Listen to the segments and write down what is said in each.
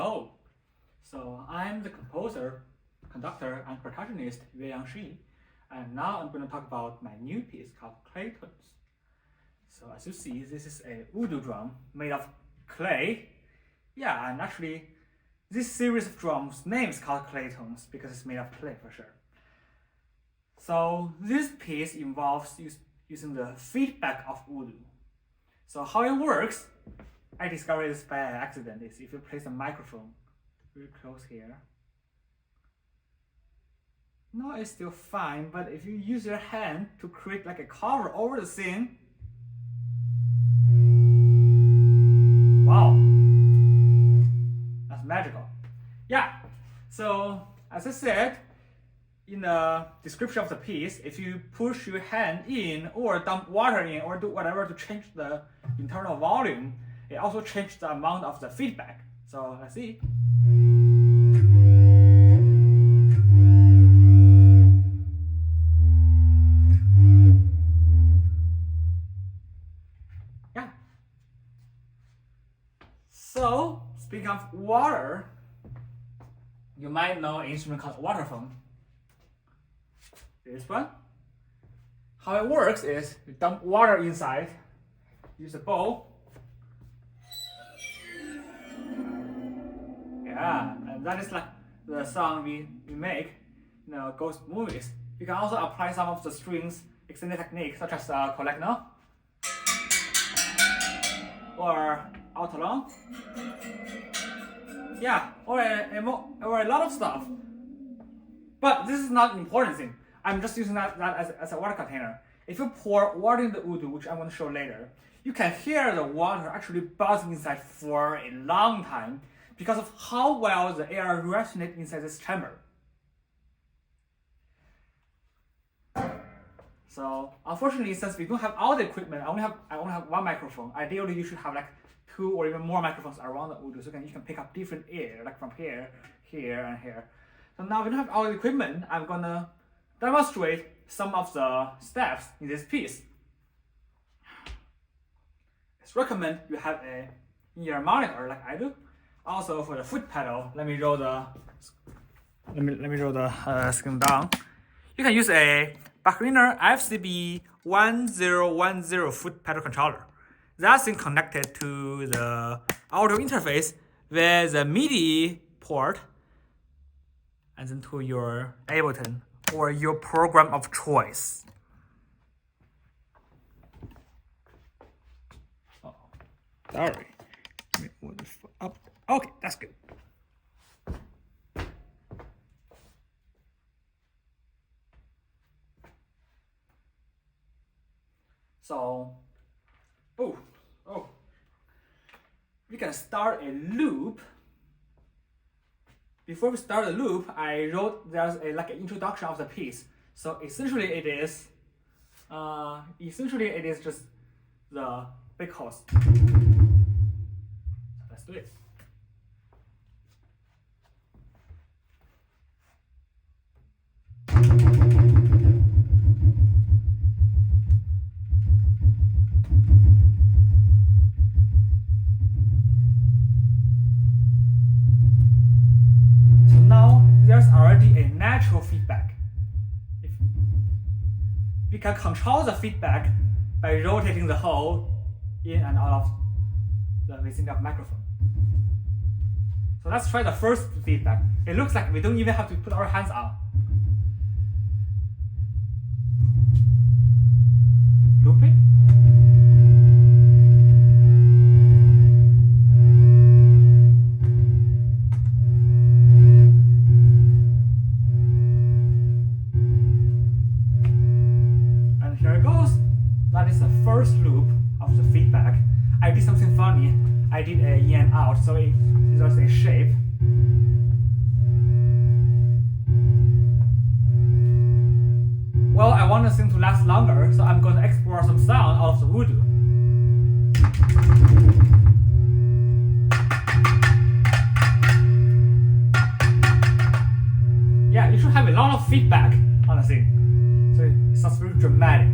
Hello. So I'm the composer, conductor, and percussionist Yueyang Shi, and now I'm going to talk about my new piece called Claytones. So as you see, this is a voodoo drum made of clay. Yeah, and actually, this series of drums name is called Claytones because it's made of clay for sure. So this piece involves using the feedback of voodoo. So how it works, I discovered this by accident, is if you place a microphone very close here. No, it's still fine, but if you use your hand to create like a cover over the thing, wow, that's magical. Yeah, so as I said, in the description of the piece, if you push your hand in or dump water in or do whatever to change the internal volume, it also changes the amount of the feedback. So let's see. Yeah. So speaking of water, you might know an instrument called waterphone. This one. How it works is you dump water inside, use a bowl. Yeah, and that is like the sound we make in ghost movies. You can also apply some of the strings extended techniques such as collect note or out long. Yeah, or a lot of stuff. But this is not an important thing. I'm just using that as a water container. If you pour water in the voodoo, which I'm going to show later, you can hear the water actually buzzing inside for a long time because of how well the air resonates inside this chamber. So unfortunately, since we don't have all the equipment, I only have one microphone. Ideally, you should have like 2 or even more microphones around the voodoo, so you can pick up different air, like from here, here, and here. So now we don't have all the equipment. I'm gonna demonstrate some of the steps in this piece. It's recommend you have a in-ear monitor like I do. Also for the foot pedal, let me roll the screen down. You can use a Backriner FCB 1010 foot pedal controller. That's connected to the audio interface with the MIDI port and then to your Ableton or your program of choice. Oh, sorry. Let me move this up. Okay, that's good. So, we can start a loop. Before we start the loop, I wrote there's like an introduction of the piece. So essentially it is just the big host. Let's do it. There's already a natural feedback. We can control the feedback by rotating the hole in and out of the within the microphone. So let's try the first feedback. It looks like we don't even have to put our hands on. Looping. That is the first loop of the feedback. I did something funny. I did a in and out, so it is a shape. Well, I want this thing to last longer, so I'm going to export some sound out of the voodoo. Yeah, you should have a lot of feedback on the thing, so it sounds very dramatic.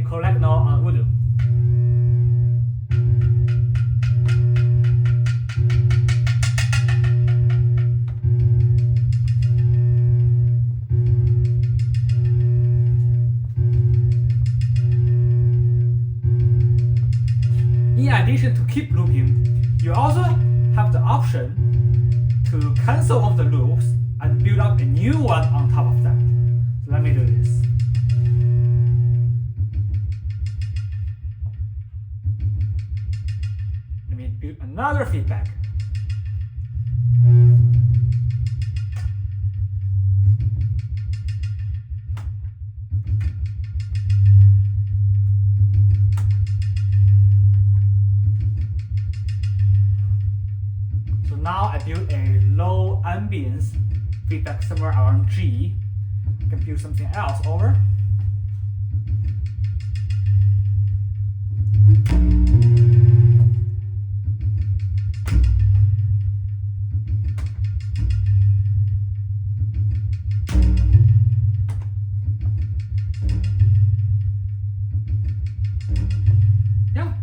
collect now on Voodoo. In addition to keep looping, you also have the option to cancel one of the loops and build up a new one on top of that. So let me do this. Let me build another feedback. Now I build a low ambience feedback somewhere around G. I can build something else over. Yeah.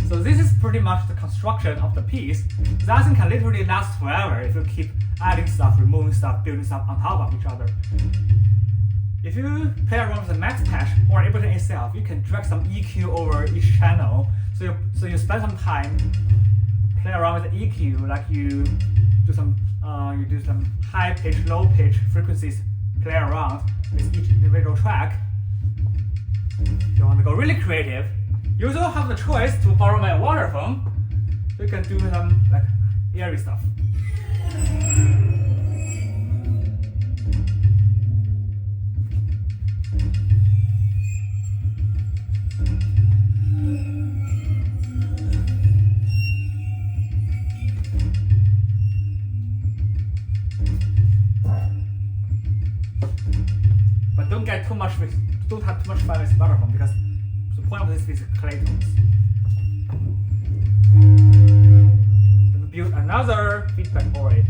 So this is pretty much the construction of the piece. That thing can literally last forever if you keep adding stuff, removing stuff, building stuff on top of each other. If you play around with the max patch or Ableton itself, you can drag some EQ over each channel. So you spend some time playing around with the EQ, like you do some high pitch, low pitch frequencies, play around with each individual track. If you want to go really creative, you also have the choice to borrow my waterphone. So you can do some like airy stuff. But don't have too much fun with waterphone because the point of this is Claytones. Then build another feedback for it.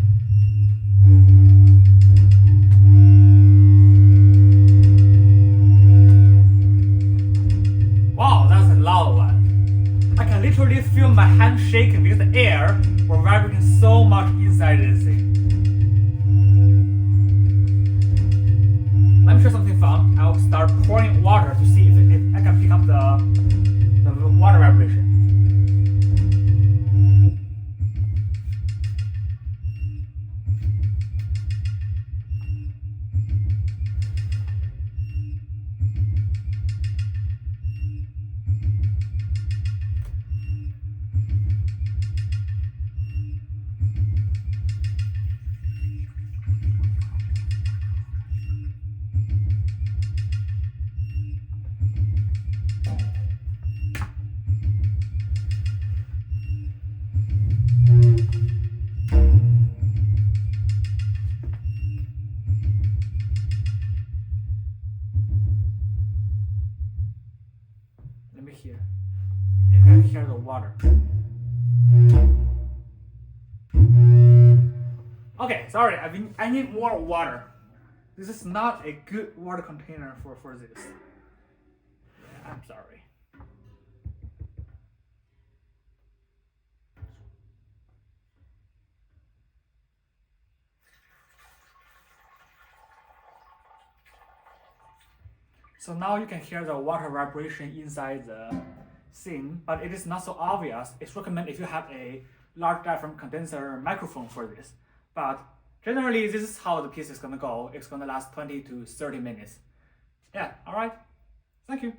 Wow, that's a loud one. I can literally feel my hand shaking because the air was vibrating so much inside this thing. Let me show something fun. I'll start pouring water to see if I can pick up the water vibration. Let me hear. If I can hear the water. Okay, sorry, I need more water. This is not a good water container for this. Yeah, I'm sorry. So now you can hear the water vibration inside the thing, but it is not so obvious. It's recommended if you have a large diaphragm condenser microphone for this. But generally, this is how the piece is gonna go. It's gonna last 20 to 30 minutes. Yeah, all right. Thank you.